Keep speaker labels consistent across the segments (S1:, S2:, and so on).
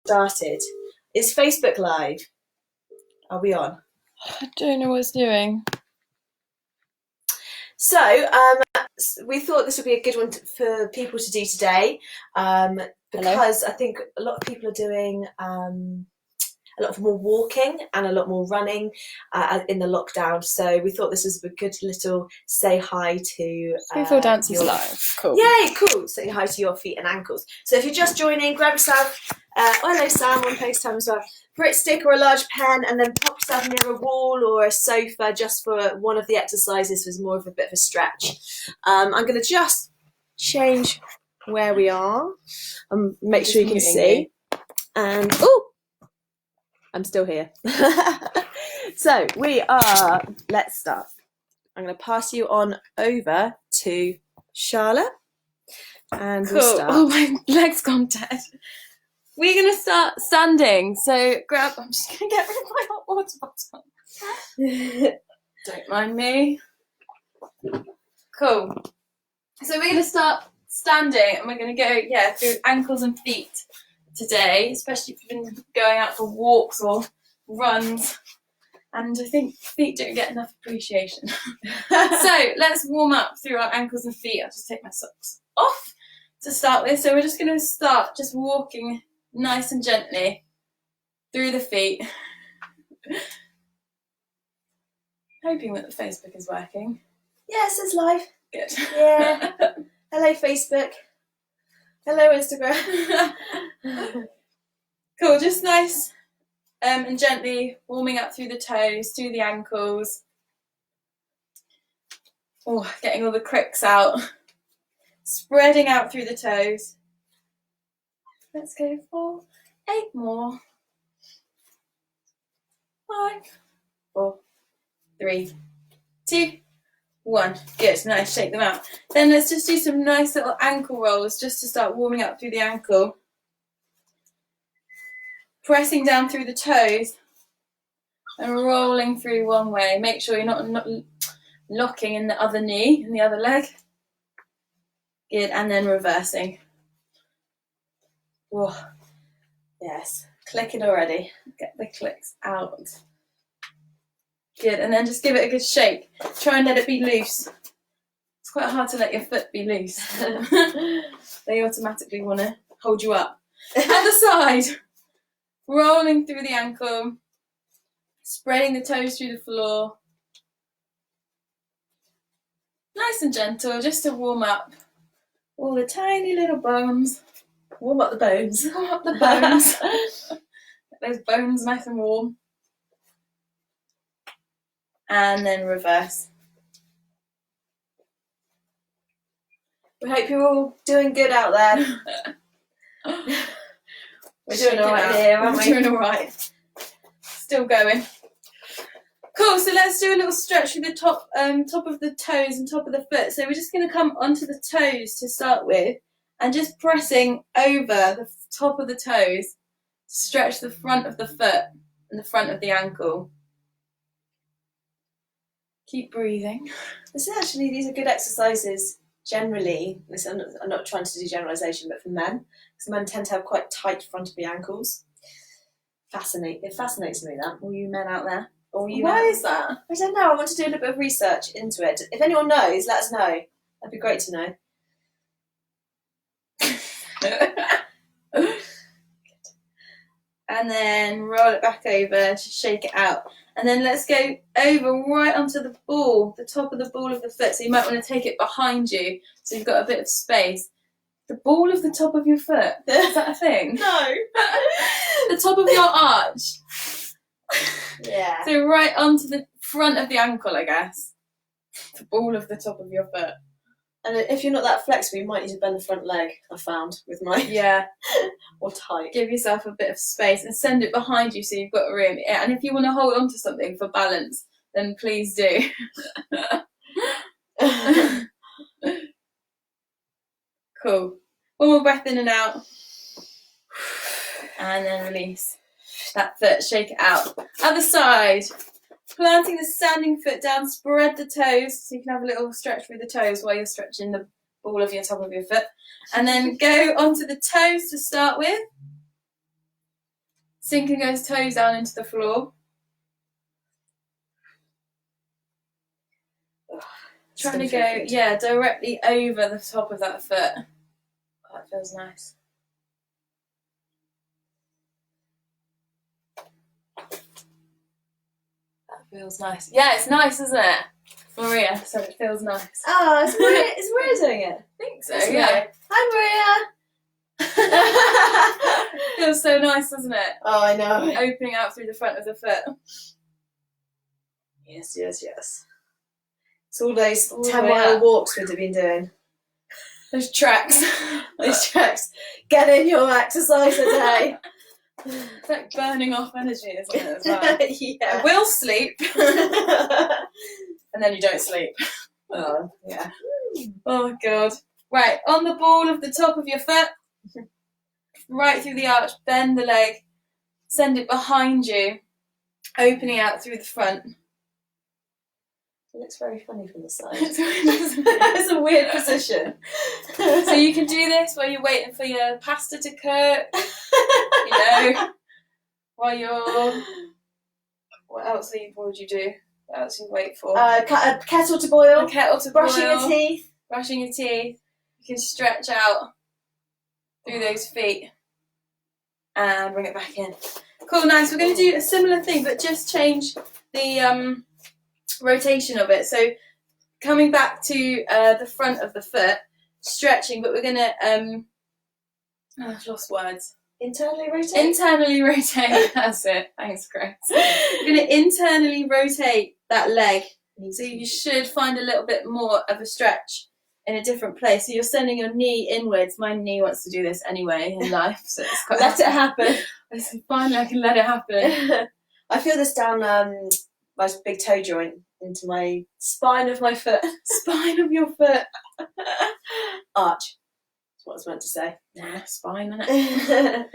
S1: Started. Is Facebook live? Are we on?
S2: I don't know what it's doing.
S1: So, we thought this would be a good one for people to do today, because I think a lot of people are doing a lot more walking and a lot more running in the lockdown. So we thought this was a good little say hi to...
S2: Freefall dance is live. Cool.
S1: Yay, cool. Say hi to your feet and ankles. So if you're just joining, grab yourself... hello Sam on FaceTime as well. Grit stick or a large pen, and then pop yourself near a wall or a sofa just for one of the exercises. Was more of a bit of a stretch. I'm going to just change where we are and make sure you can see. And I'm still here. So we are. Let's start. I'm going to pass you on over to Charlotte, and
S2: Cool.
S1: we'll start.
S2: Oh, my leg's gone dead. We're going to start standing. So I'm just going to get rid of my hot water bottle. Don't mind me. Cool. So we're going to start standing, and we're going to go, through ankles and feet today, especially if you've been going out for walks or runs. And I think feet don't get enough appreciation. So let's warm up through our ankles and feet. I'll just take my socks off to start with. So we're just going to start just walking nice and gently through the feet. Hoping that the Facebook is working.
S1: Yes, it's live.
S2: Good.
S1: Yeah. Hello Facebook. Hello Instagram.
S2: Cool, just nice and gently warming up through the toes, through the ankles. Oh, getting all the cricks out. Spreading out through the toes. Let's go for 8 more. 5, 4, 3, 2, 1. Good, nice, shake them out. Then let's just do some nice little ankle rolls just to start warming up through the ankle. Pressing down through the toes and rolling through one way. Make sure you're not locking in the other knee, in the other leg. Good, and then reversing. Whoa. Yes, clicking already. Get the clicks out. Good, and then just give it a good shake. Try and let it be loose. It's quite hard to let your foot be loose. They automatically want to hold you up. Other side. Rolling through the ankle. Spreading the toes through the floor. Nice and gentle, just to warm up all the tiny little bones.
S1: Warm up the bones.
S2: Warm up the bones. Get those bones nice and warm. And then reverse.
S1: We hope you're all doing good out there. We're doing all right here, aren't we?
S2: We're doing all right. Still going. Cool, so let's do a little stretch through the top of the toes and top of the foot. So we're just going to come onto the toes to start with, and just pressing over the top of the toes to stretch the front of the foot and the front of the ankle. Keep breathing.
S1: These are good exercises generally. Listen, I'm not trying to do generalisation, but for men, because men tend to have quite tight front of the ankles. It fascinates me, that. All you men out there.
S2: Why is that?
S1: I don't know. I want to do a little bit of research into it. If anyone knows, let us know. That'd be great to know.
S2: And then roll it back over, shake it out. And then let's go over right onto the ball, the top of the ball of the foot. So you might want to take it behind you, so you've got a bit of space. The ball of the top of your foot, is that a thing?
S1: No.
S2: The top of your arch.
S1: Yeah.
S2: So right onto the front of the ankle, I guess. The ball of the top of your foot.
S1: And if you're not that flexible, you might need to bend the front leg, I found, with my...
S2: Yeah.
S1: Or tight.
S2: Give yourself a bit of space and send it behind you so you've got room. Yeah, and if you want to hold on to something for balance, then please do. Cool. One more breath in and out. And then release that foot, shake it out. Other side. Planting the standing foot down, spread the toes so you can have a little stretch through the toes while you're stretching the ball of your top of your foot. And then go onto the toes to start with. Sinking those toes down into the floor. Trying to go, directly over the top of that foot. Oh, that feels nice. That feels nice. Yeah, it's nice, isn't it? Maria said it feels nice.
S1: Oh, is Maria doing it?
S2: I think so,
S1: Isn't
S2: yeah.
S1: it? Hi, Maria.
S2: Feels so nice, doesn't it?
S1: Oh, I know.
S2: Opening out through the front of the foot.
S1: Yes. It's all those
S2: All
S1: 10-mile walks we've been doing.
S2: Those tracks.
S1: Those tracks. Get in your exercise a day.
S2: It's like burning off energy, isn't it, as well?
S1: Yeah.
S2: I will sleep. And then you don't sleep.
S1: Oh, yeah.
S2: Oh, God. Right, on the ball of the top of your foot, right through the arch, bend the leg, send it behind you, opening out through the front.
S1: It looks very funny from the side.
S2: It's a weird position. So you can do this while you're waiting for your pasta to cook, while you're... What else would you do? What else do you wait for?
S1: A kettle to boil.
S2: A kettle to
S1: brushing
S2: boil.
S1: your teeth.
S2: Brushing your teeth. You can stretch out through those feet and bring it back in. Cool, nice. We're going to do a similar thing, but just change the rotation of it. So coming back to the front of the foot, stretching, but we're going to... I've lost words.
S1: Internally rotate?
S2: Internally rotate. That's it. Thanks, Chris. We're going to internally rotate that leg. So you should find a little bit more of a stretch in a different place. So you're sending your knee inwards. My knee wants to do this anyway in life, so it's quite
S1: let it happen.
S2: I said, finally I can let it happen.
S1: I feel this down my big toe joint into my spine of my foot.
S2: Spine of your foot.
S1: Arch. That's what I was meant to say.
S2: Yeah, spine, innit?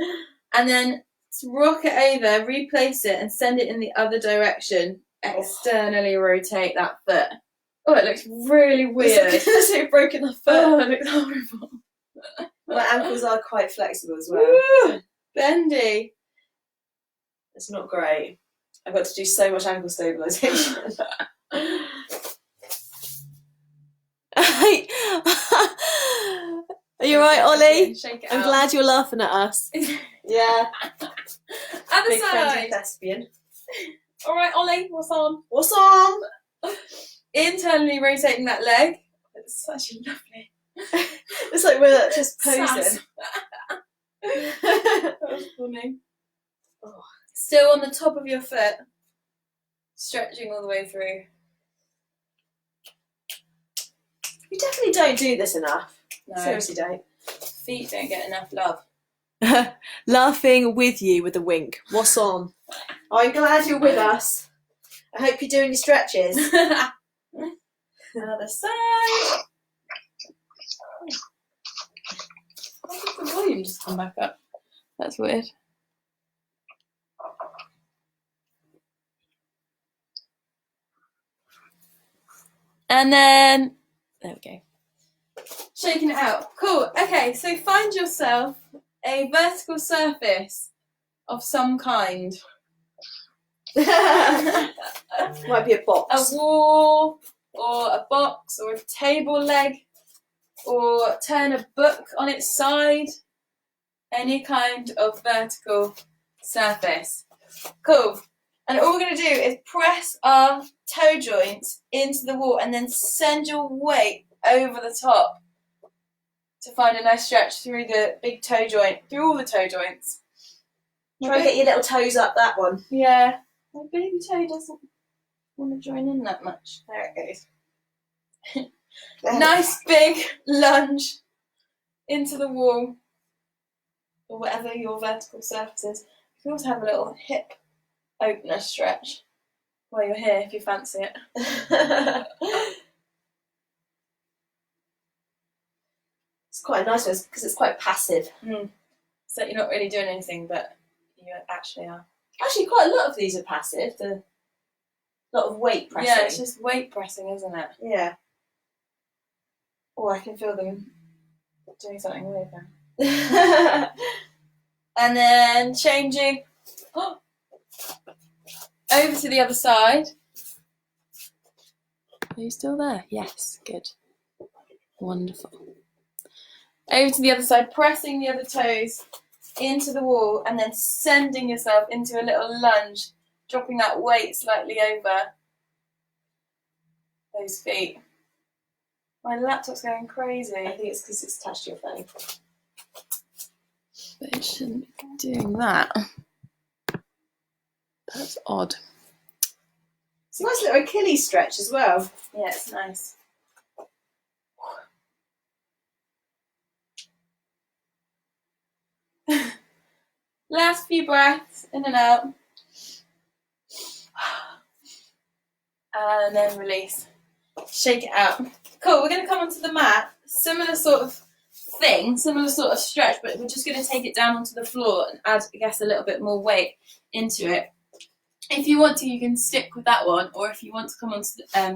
S2: And then rock it over, replace it, and send it in the other direction. Externally rotate that foot. Oh, it looks really weird.
S1: It's like you've broken the foot.
S2: Oh, it looks horrible.
S1: My ankles are quite flexible as well.
S2: Woo! Bendy.
S1: It's not great. I've got to do so much ankle stabilisation. Are you right, Ollie?
S2: Shake it
S1: I'm
S2: out.
S1: glad you're laughing at us. Yeah.
S2: Other
S1: Big
S2: side.
S1: friendly thespian.
S2: All right, Ollie, what's on?
S1: What's on?
S2: Internally rotating that leg. It's such a lovely.
S1: It's like we're just
S2: Sass.
S1: posing.
S2: That was funny.
S1: Oh.
S2: Still on the top of your foot, stretching all the way through.
S1: You definitely don't do this enough.
S2: No.
S1: Seriously don't.
S2: Feet don't get enough love.
S1: Laughing with you with a wink. What's on? I'm glad you're with us. I hope you're doing your stretches.
S2: Other side. Why did the volume just come back up? That's weird. And then, there we go. Shaking it out. Cool. Okay, so find yourself a vertical surface of some kind.
S1: Might be a
S2: A
S1: box.
S2: wall, or a box, or a table leg, or turn a book on its side. Any kind of vertical surface. Cool. And all we're going to do is press our toe joints into the wall and then send your weight over the top to find a nice stretch through the big toe joint, through all the toe joints.
S1: Try and get your little toes up that one.
S2: Yeah. My baby toe doesn't want to join in that much. There it goes. Nice big lunge into the wall, or whatever your vertical surface is. You can also have a little hip opener stretch while you're here if you fancy it.
S1: It's quite a nice one because it's quite passive.
S2: So you're not really doing anything, but you actually are.
S1: Actually, quite a lot of these are passive. A lot of weight pressing.
S2: Yeah, it's just weight pressing, isn't it?
S1: Yeah.
S2: Oh, I can feel them doing something weird now. And then changing Over to the other side. Are you still there? Yes, good. Wonderful. Over to the other side, pressing the other toes into the wall and then sending yourself into a little lunge, dropping that weight slightly over those feet. My laptop's going crazy.
S1: I think it's because it's attached to your phone.
S2: But it shouldn't be doing that. That's odd.
S1: It's a nice little Achilles stretch as well.
S2: Yeah, it's nice. Last few breaths, in and out. And then release. Shake it out. Cool, we're going to come onto the mat. Similar sort of thing, similar sort of stretch, but we're just going to take it down onto the floor and add, I guess, a little bit more weight into it. If you want to, you can stick with that one, or if you want to come onto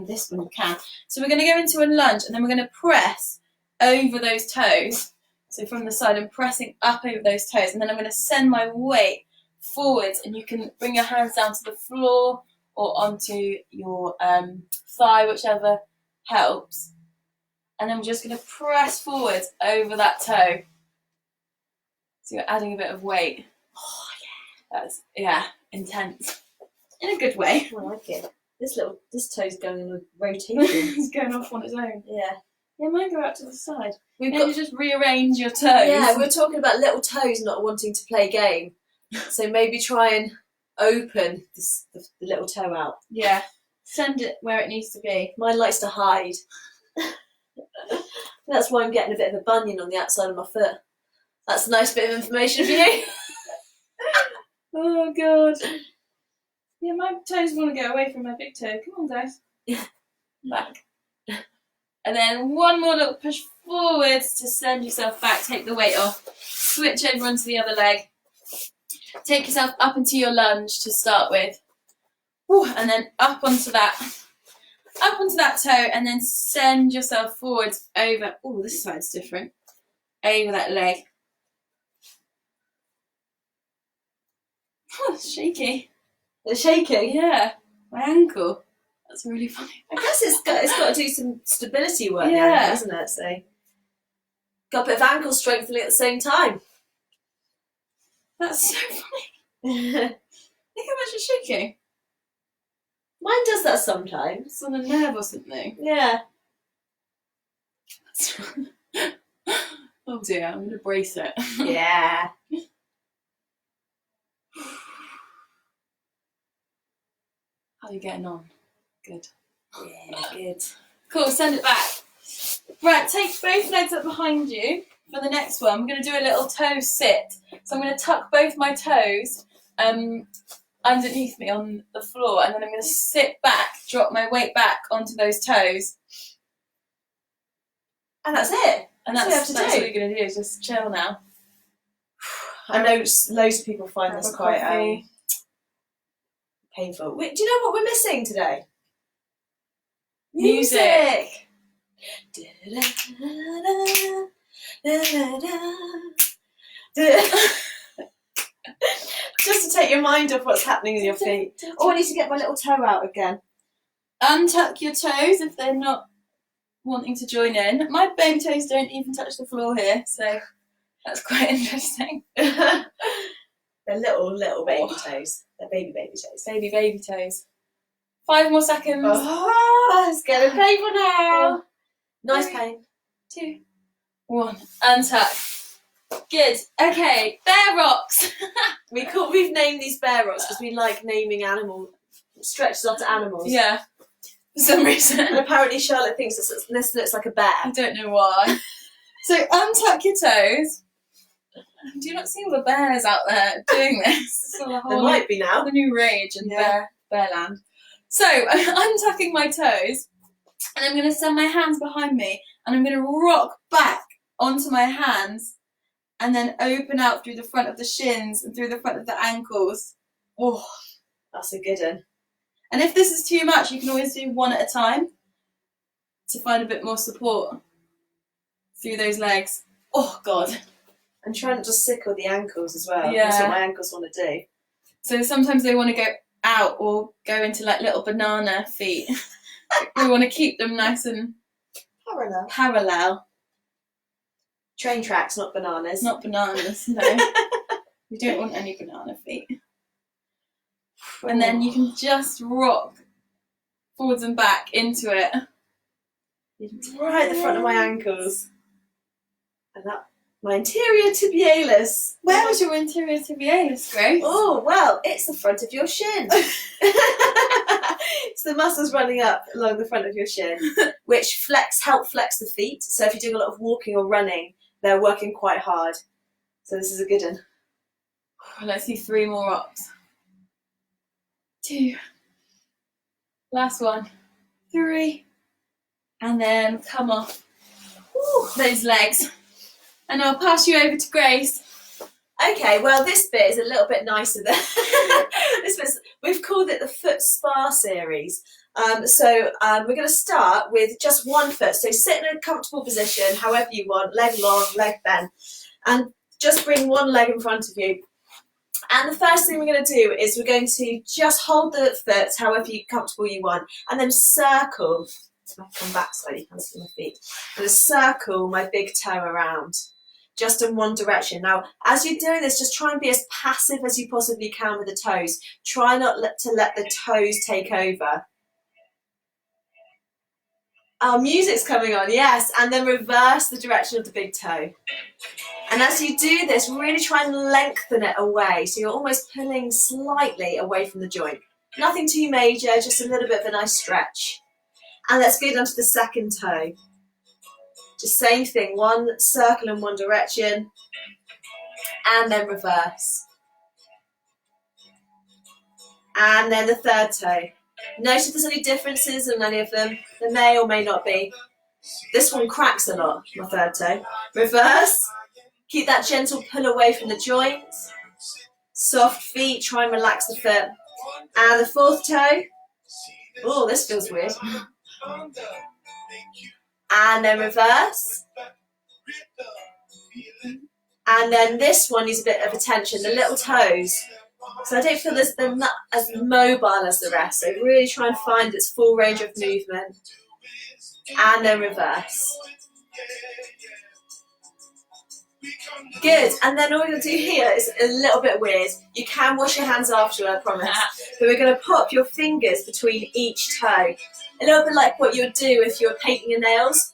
S2: this one, you can. So we're going to go into a lunge, and then we're going to press over those toes. So from the side, I'm pressing up over those toes, and then I'm going to send my weight forwards, and you can bring your hands down to the floor or onto your thigh, whichever helps. And then we're just going to press forwards over that toe. So you're adding a bit of weight. Oh, yeah. That's, yeah, intense. In a good way.
S1: I like it. This toe's going in a rotation.
S2: It's going off on its own.
S1: Yeah.
S2: Yeah, mine go out to the side.
S1: We've
S2: Maybe
S1: got
S2: just rearrange your toes.
S1: Yeah, we're talking about little toes not wanting to play game. So maybe try and open the little toe out.
S2: Yeah. Send it where it needs to be.
S1: Mine likes to hide. That's why I'm getting a bit of a bunion on the outside of my foot. That's a nice bit of information for you.
S2: Oh, God. Yeah, my toes want to get away from my big toe. Come on, guys. Back. And then one more little push forwards to send yourself back. Take the weight off. Switch over onto the other leg. Take yourself up into your lunge to start with. Woo, and then up onto that toe, and then send yourself forwards over. Oh, this side's different. Over that leg. Oh, it's shaky.
S1: It's shaky.
S2: Yeah, my ankle. That's really funny.
S1: I guess it's got to do some stability work,
S2: Yeah,
S1: now, isn't it? So got a bit of ankle strengthening at the same time.
S2: That's so funny. Look how much it's shaking.
S1: Mine does that sometimes.
S2: It's on a nerve or something.
S1: Yeah.
S2: Oh dear, I'm going to brace it.
S1: Yeah.
S2: How are you getting on? Good.
S1: Yeah, good.
S2: Cool, send it back. Right, take both legs up behind you for the next one. I'm going to do a little toe sit. So I'm going to tuck both my toes underneath me on the floor, and then I'm going to sit back, drop my weight back onto those toes.
S1: And that's it.
S2: And that's what you're going to do, is just chill now.
S1: I know loads of people find
S2: Have
S1: this
S2: a
S1: quite
S2: coffee.
S1: painful. Do you know what we're missing today?
S2: Music.
S1: Just to take your mind off what's happening with your feet. Oh, I need to get my little toe out again.
S2: Untuck your toes if they're not wanting to join in. My baby toes don't even touch the floor here, so that's quite interesting.
S1: They're little baby toes. They're baby toes.
S2: Baby toes. 5 more seconds.
S1: Oh, it's getting painful now. Nice pain.
S2: 2, 1. Untuck. Good. Okay, bear rocks.
S1: We've named these bear rocks because we like naming stretches after animals.
S2: Yeah, for some reason.
S1: And apparently Charlotte thinks this looks like a bear.
S2: I don't know why. So untuck your toes. Do you not see all the bears out there doing this? So
S1: There might be now.
S2: The new rage in Bearland. So I'm untucking my toes, and I'm going to send my hands behind me, and I'm going to rock back onto my hands, and then open out through the front of the shins and through the front of the ankles.
S1: Oh, that's a good one.
S2: And if this is too much, you can always do one at a time to find a bit more support through those legs. Oh, God.
S1: And try not to sickle the ankles as well.
S2: Yeah.
S1: That's what my ankles want to do.
S2: So sometimes they want to go out or go into like little banana feet. We want to keep them nice and parallel.
S1: Train tracks, not bananas.
S2: Not bananas, no. We don't want any banana feet. And then you can just rock forwards and back into it.
S1: Right at the front of my ankles. And that, my anterior tibialis.
S2: Where was your anterior tibialis, Grace?
S1: Oh, well, it's the front of your shin. It's the muscles running up along the front of your shin, which help flex the feet. So if you're doing a lot of walking or running, they're working quite hard. So this is a good one.
S2: Let's do 3 more ups. 2. Last one. 3. And then come off those legs. And I'll pass you over to Grace.
S1: Okay, well this bit is a little bit nicer than this bit's, we've called it the foot spa series. So we're going to start with just one foot. So sit in a comfortable position, however you want, leg long, leg bent, and just bring one leg in front of you. And the first thing we're going to do is we're going to just hold the foot however comfortable you want, and then circle. I'll come back slightly, can't see my feet. I'm going to circle my big toe around, just in one direction. Now, as you're doing this, just try and be as passive as you possibly can with the toes. Try not to let the toes take over. Our music's coming on, yes, and then reverse the direction of the big toe. And as you do this, really try and lengthen it away, so you're almost pulling slightly away from the joint. Nothing too major, just a little bit of a nice stretch. And let's go down to the second toe. Just same thing, one circle in one direction, and then reverse. And then the third toe. Notice if there's any differences in any of them. There may or may not be. This one cracks a lot, my third toe. Reverse. Keep that gentle pull away from the joints. Soft feet, try and relax the foot. And the fourth toe. Oh, this feels weird. And then reverse. And then this one needs a bit of attention, the little toes. So I don't feel they're not as mobile as the rest. So really try and find its full range of movement. And then reverse. Good. And then all we're going to do here is a little bit weird. You can wash your hands after, I promise. But we're going to pop your fingers between each toe. A little bit like what you would do if you were painting your nails.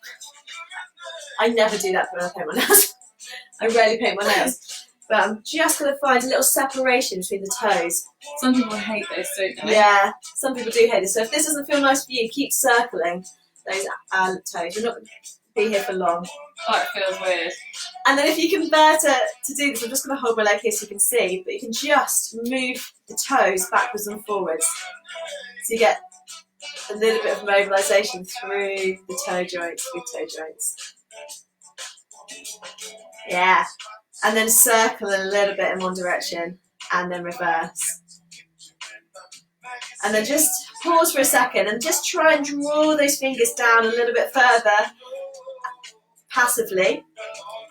S1: I never do that when I paint my nails. I rarely paint my nails. But I'm just going to find a little separation between the toes.
S2: Some people hate this, don't they?
S1: Yeah, some people do hate this. So if this doesn't feel nice for you, keep circling those toes. You're not going to be here for long.
S2: Oh, it feels weird.
S1: And then if you can bear to do this, I'm just going to hold my leg here so you can see, but you can just move the toes backwards and forwards. So you get a little bit of mobilisation through the toe joints, big toe joints. Yeah. And then circle a little bit in one direction and then reverse. And then just pause for a second and just try and draw those fingers down a little bit further passively.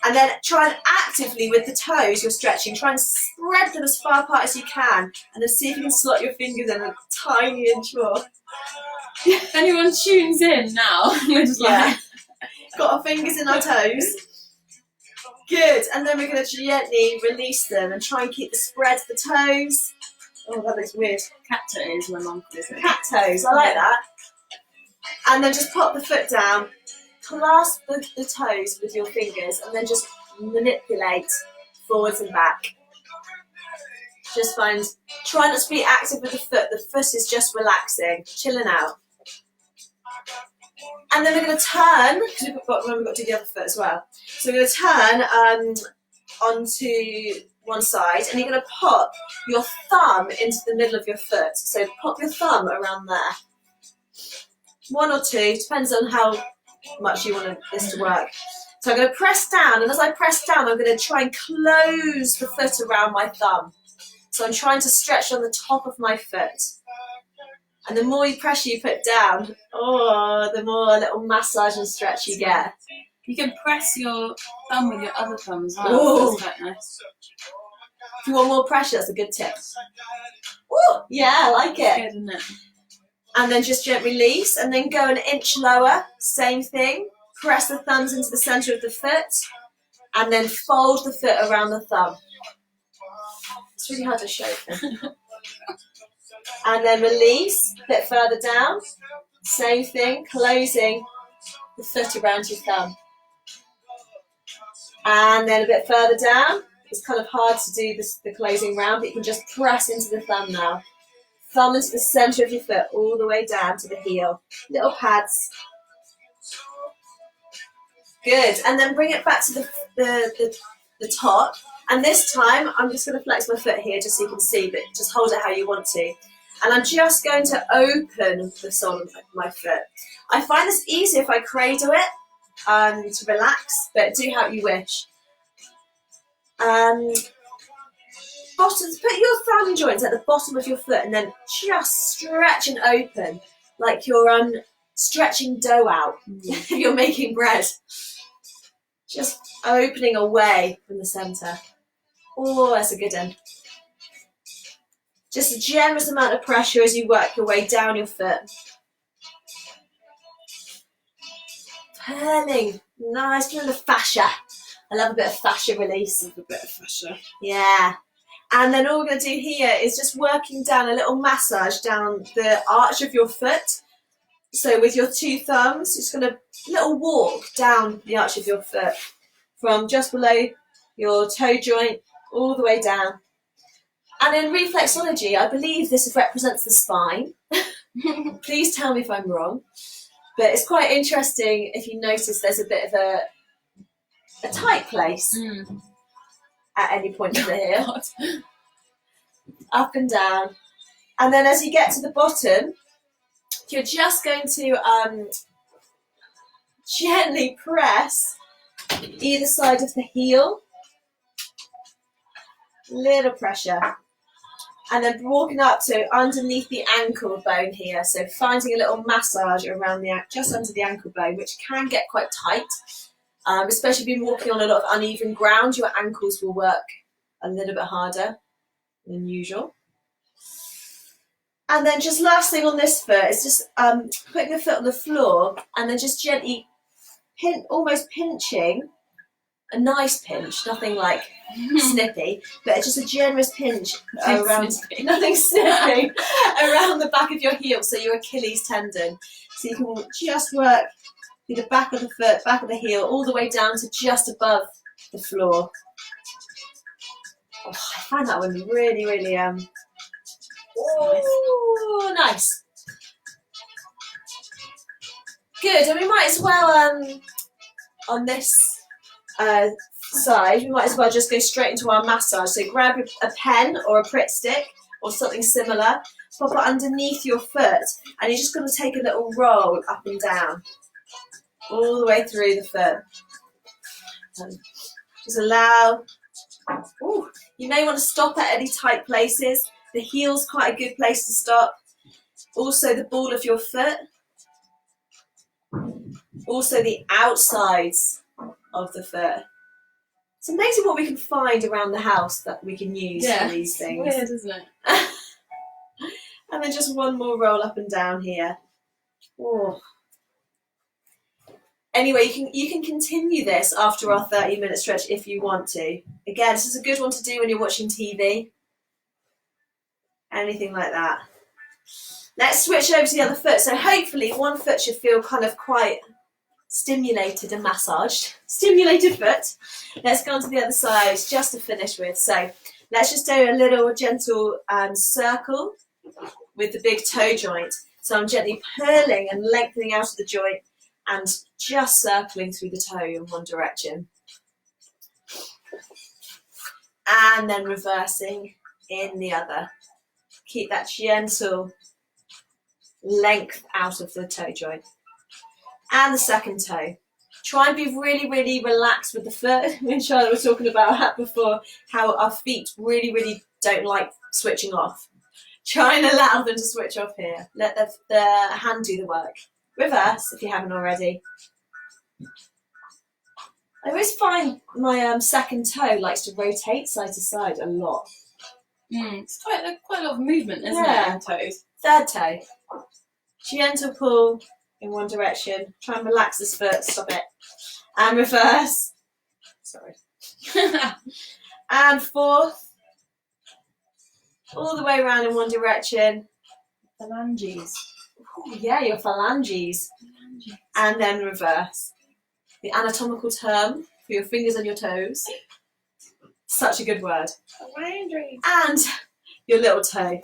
S1: And then try and actively with the toes you're stretching, try and spread them as far apart as you can, and then see if you can slot your fingers in a tiny inch more.
S2: If anyone tunes in now, we're just like...
S1: Got our fingers in our toes. Good, and then we're going to gently release them and try and keep the spread of the toes. Oh, that looks weird.
S2: Cat toes, my mum calls it.
S1: Cat toes, I like that. And then just pop the foot down, clasp the toes with your fingers, and then just manipulate forwards and back. Just try not to be active with the foot. The foot is just relaxing, chilling out. And then we're going to turn, because we've got to do the other foot as well. So we're going to turn onto one side, and you're going to pop your thumb into the middle of your foot. So pop your thumb around there. 1 or 2, depends on how much you want this to work. So I'm going to press down, and as I press down, I'm going to try and close the foot around my thumb. So I'm trying to stretch on the top of my foot. And the more pressure you put down, the more little massage and stretch you get.
S2: You can press your thumb with your other thumb as well. That's quite nice.
S1: If you want more pressure, that's a good tip. Ooh, yeah, I like it.
S2: Good, isn't it?
S1: And then just gently release, and then go an inch lower. Same thing. Press the thumbs into the centre of the foot, and then fold the foot around the thumb. It's really hard to show. And then release, a bit further down. Same thing, closing the foot around your thumb. And then a bit further down. It's kind of hard to do this, the closing round, but you can just press into the thumb now. Thumb into the centre of your foot, all the way down to the heel. Little pads. Good. And then bring it back to the top. And this time, I'm just going to flex my foot here just so you can see, but just hold it how you want to. And I'm just going to open the sole of my foot. I find this easier if I cradle it to relax, but do how you wish. Bottoms, put your thumb joints at the bottom of your foot and then just stretch and open like you're stretching dough out if you're making bread. Just opening away from the centre. Oh, that's a good one. Just a generous amount of pressure as you work your way down your foot. Purling. Nice, feeling the fascia. I love a bit of fascia release.
S2: A bit of fascia.
S1: Yeah. And then all we're going to do here is just working down a little massage down the arch of your foot. So with your two thumbs, just going to little walk down the arch of your foot from just below your toe joint all the way down. And in reflexology, I believe this represents the spine. Please tell me if I'm wrong. But it's quite interesting if you notice there's a bit of a tight place at any point of the heel. Up and down. And then as you get to the bottom, you're just going to gently press either side of the heel. Little pressure. And then walking up to underneath the ankle bone here. So finding a little massage around just under the ankle bone, which can get quite tight. Especially if you've been walking on a lot of uneven ground, your ankles will work a little bit harder than usual. And then just last thing on this foot is just putting the foot on the floor and then just gently almost pinching. A nice pinch, nothing like snippy, but just a generous pinch around, nothing snippy, around the back of your heel, so your Achilles tendon. So you can just work through the back of the foot, back of the heel, all the way down to just above the floor. Oh, I find that one really, really nice. Good, and we might as well on this side, we might as well just go straight into our massage. So grab a pen or a Pritt stick or something similar, pop it underneath your foot, and you're just going to take a little roll up and down, all the way through the foot. Just allow. Ooh, you may want to stop at any tight places. The heel's quite a good place to stop. Also the ball of your foot. Also the outsides of the foot. It's amazing what we can find around the house that we can use for these things.
S2: Weird, isn't it?
S1: And then just one more roll up and down here. Oh. Anyway, you can continue this after our 30-minute stretch if you want to. Again, this is a good one to do when you're watching TV. Anything like that. Let's switch over to the other foot. So hopefully one foot should feel kind of quite stimulated and massaged. Stimulated foot. Let's go on to the other side just to finish with. So let's just do a little gentle circle with the big toe joint. So I'm gently purling and lengthening out of the joint and just circling through the toe in one direction. And then reversing in the other. Keep that gentle length out of the toe joint. And the second toe. Try and be really, really relaxed with the foot. Me and Charlotte were talking about that before, how our feet really, really don't like switching off. Try and allow them to switch off here. Let the hand do the work. Reverse if you haven't already. I always find my second toe likes to rotate side to side a lot.
S2: It's quite a lot of movement, isn't
S1: Yeah.
S2: it, in toes?
S1: Third toe. Gentle pull in one direction. Try and relax this foot. Stop it. And reverse. Sorry. And fourth. All the way around in one direction.
S2: Phalanges.
S1: Ooh, yeah, your phalanges. And then reverse. The anatomical term for your fingers and your toes. Such a good word.
S2: Phalanges.
S1: And your little toe.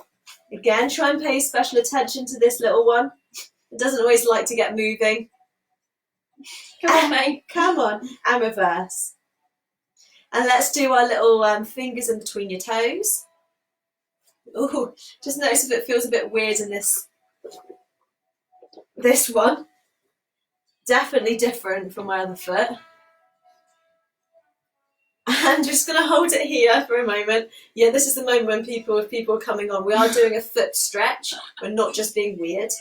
S1: Again, try and pay special attention to this little one. It doesn't always like to get moving.
S2: Come on, mate.
S1: Come on. And reverse. And let's do our little fingers in between your toes. Ooh, just notice if it feels a bit weird in this one. Definitely different from my other foot. I'm just going to hold it here for a moment. Yeah, this is the moment when people are coming on. We are doing a foot stretch. We're not just being weird.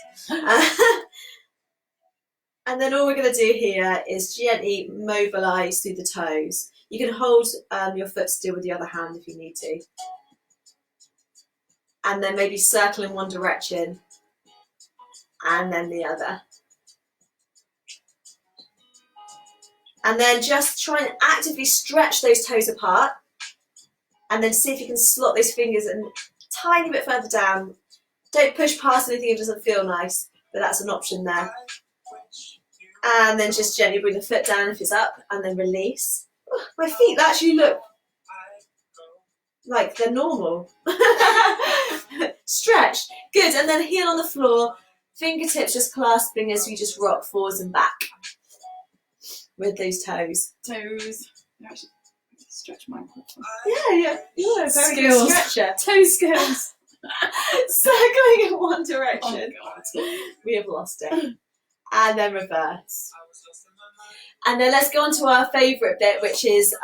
S1: And then all we're going to do here is gently mobilise through the toes. You can hold your foot still with the other hand if you need to. And then maybe circle in one direction and then the other. And then just try and actively stretch those toes apart and then see if you can slot those fingers a tiny bit further down. Don't push past anything if it doesn't feel nice, but that's an option there. And then just gently bring the foot down if it's up and then release. Oh, my feet actually look like they're normal. Stretch. Good. And then heel on the floor, fingertips just clasping as you just rock forwards and back with those toes.
S2: Toes. Actually, stretch my
S1: Yeah. You're a very good stretcher.
S2: Toe skills.
S1: Circling in one direction.
S2: Oh, God.
S1: We have lost it. And then reverse. And then let's go on to our favourite bit, which is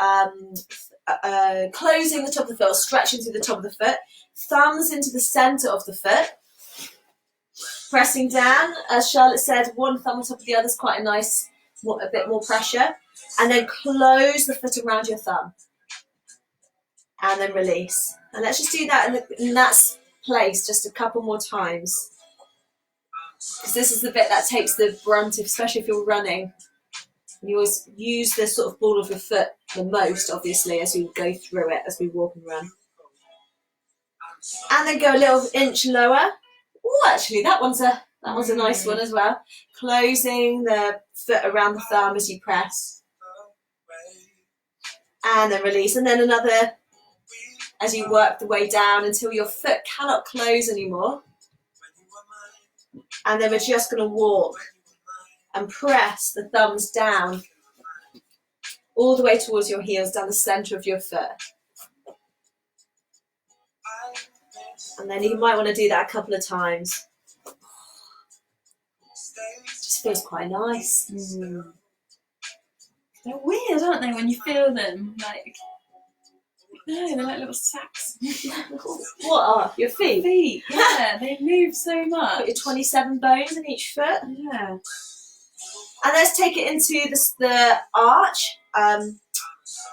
S1: closing the top of the foot, or stretching through the top of the foot. Thumbs into the centre of the foot. Pressing down. As Charlotte said, one thumb on top of the other is quite a nice, a bit more pressure. And then close the foot around your thumb. And then release. And let's just do that in that place just a couple more times. Because this is the bit that takes the brunt, especially if you're running. You always use the sort of ball of your foot the most, obviously, as we go through it, as we walk and run. And then go a little inch lower. Oh, actually, that one's a nice one as well. Closing the foot around the thumb as you press. And then release. And then another as you work the way down until your foot cannot close anymore. And then we're just going to walk and press the thumbs down all the way towards your heels, down the centre of your foot. And then you might want to do that a couple of times. It just feels quite nice.
S2: Mm. They're weird, aren't they, when you feel them? Like, no, they're like little sacks.
S1: What are your feet?
S2: Feet, yeah, they move so much.
S1: Got your 27 bones in each foot.
S2: Yeah.
S1: And let's take it into the arch.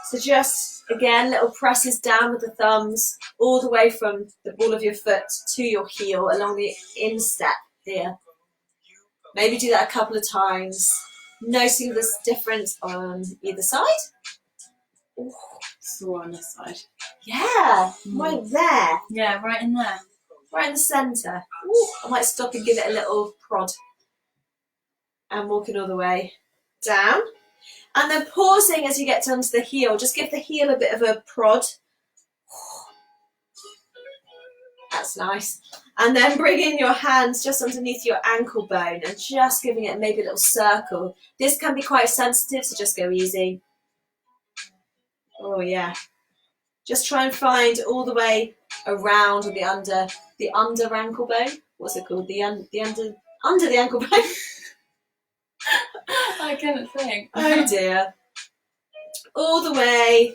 S1: So just, again, little presses down with the thumbs all the way from the ball of your foot to your heel along the instep here. Maybe do that a couple of times. Noticing this difference on either side. Ooh.
S2: Sore on this side.
S1: Yeah, right there.
S2: Yeah, right in there.
S1: Right in the centre. Ooh, I might stop and give it a little prod. And walking all the way down. And then pausing as you get down to the heel. Just give the heel a bit of a prod. That's nice. And then bringing your hands just underneath your ankle bone and just giving it maybe a little circle. This can be quite sensitive, so just go easy. Oh yeah. Just try and find all the way around the under ankle bone. What's it called? Under the ankle bone.
S2: I can't think.
S1: Oh dear. All the way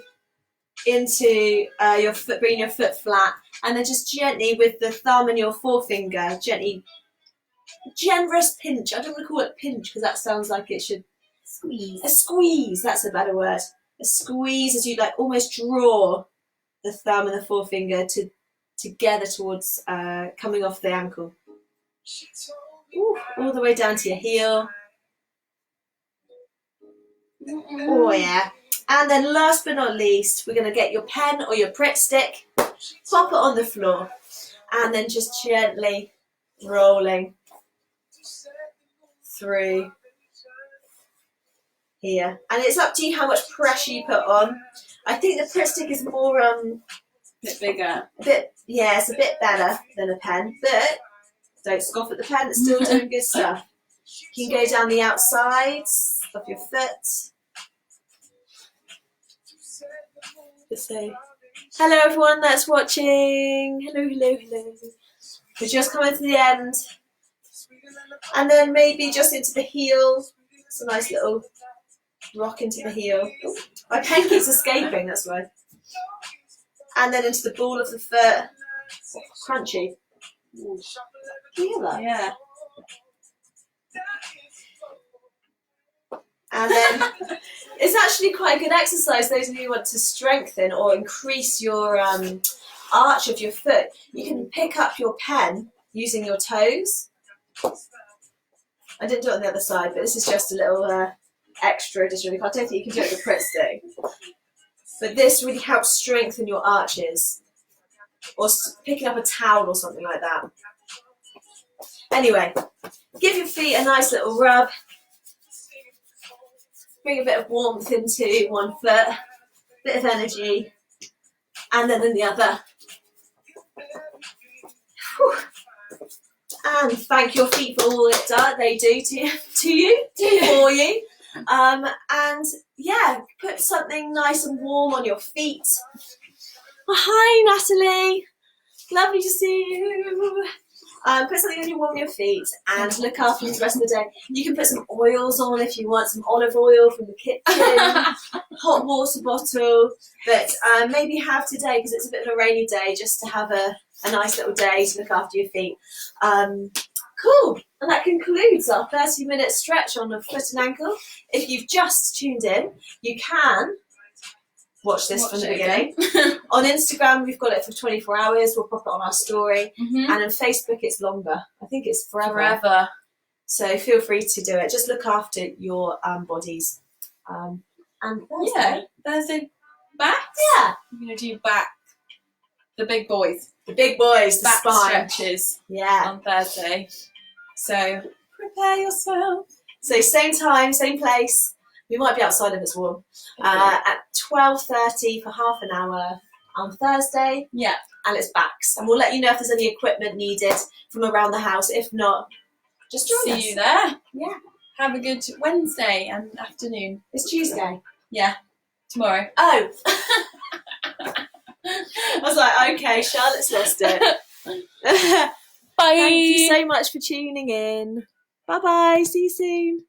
S1: into your foot, bringing your foot flat, and then just gently with the thumb and your forefinger, gently, generous pinch. I don't want to call it pinch because that sounds like it should
S2: Squeeze.
S1: A squeeze, that's a better word. A squeeze as you like almost draw the thumb and the forefinger together towards coming off the ankle. Ooh, all the way down to your heel. Oh yeah. And then last but not least, we're going to get your pen or your Pritt stick, pop it on the floor, and then just gently rolling through here. And it's up to you how much pressure you put on. I think the Pritt stick is more
S2: A bit bigger.
S1: it's a bit better than a pen, but don't scoff at the pen, it's still doing good stuff. You can go down the outsides of your foot. Just say, hello everyone that's watching. Hello, hello, hello. We're just coming to the end. And then maybe just into the heel. It's a nice little rock into the heel. Ooh, my pen keeps escaping, that's why. And then into the ball of the foot. Oh, crunchy. Ooh. Can you hear that?
S2: Yeah.
S1: And then it's actually quite a good exercise, those of you who want to strengthen or increase your arch of your foot. You can pick up your pen using your toes. I didn't do it on the other side, but this is just a little extra addition. I don't think you can do it with a Pritt stick. But this really helps strengthen your arches. Or picking up a towel or something like that. Anyway, give your feet a nice little rub. Bring a bit of warmth into one foot, bit of energy, and then in the other. Whew. And thank your feet for all they do for you. And yeah, put something nice and warm on your feet. Oh, hi, Natalie. Lovely to see you. Put something warm on your feet and look after you the rest of the day. You can put some oils on if you want, some olive oil from the kitchen, hot water bottle, but maybe have today, because it's a bit of a rainy day, just to have a nice little day to look after your feet. Cool. And that concludes our 30-minute stretch on the foot and ankle. If you've just tuned in, you can watch this from the beginning. On Instagram, we've got it for 24 hours. We'll pop it on our story. And on Facebook, it's longer. I think it's forever. So feel free to do it. Just look after your bodies. And Thursday.
S2: Yeah, Thursday back?
S1: Yeah.
S2: We're going to do back. The big boys.
S1: The big boys, the
S2: back
S1: spine.
S2: stretches
S1: Yeah.
S2: on Thursday. So prepare yourself.
S1: So same time, same place. We might be outside if it's warm. At 12:30 for half an hour on Thursday.
S2: Yeah.
S1: And it's backs. And we'll let you know if there's any equipment needed from around the house. If not, just join us.
S2: See you there.
S1: Yeah.
S2: Have a good Wednesday and afternoon.
S1: It's Tuesday.
S2: Yeah. Tomorrow.
S1: Oh. I was like, okay, Charlotte's lost it.
S2: Bye.
S1: Thank you so much for tuning in. Bye-bye. See you soon.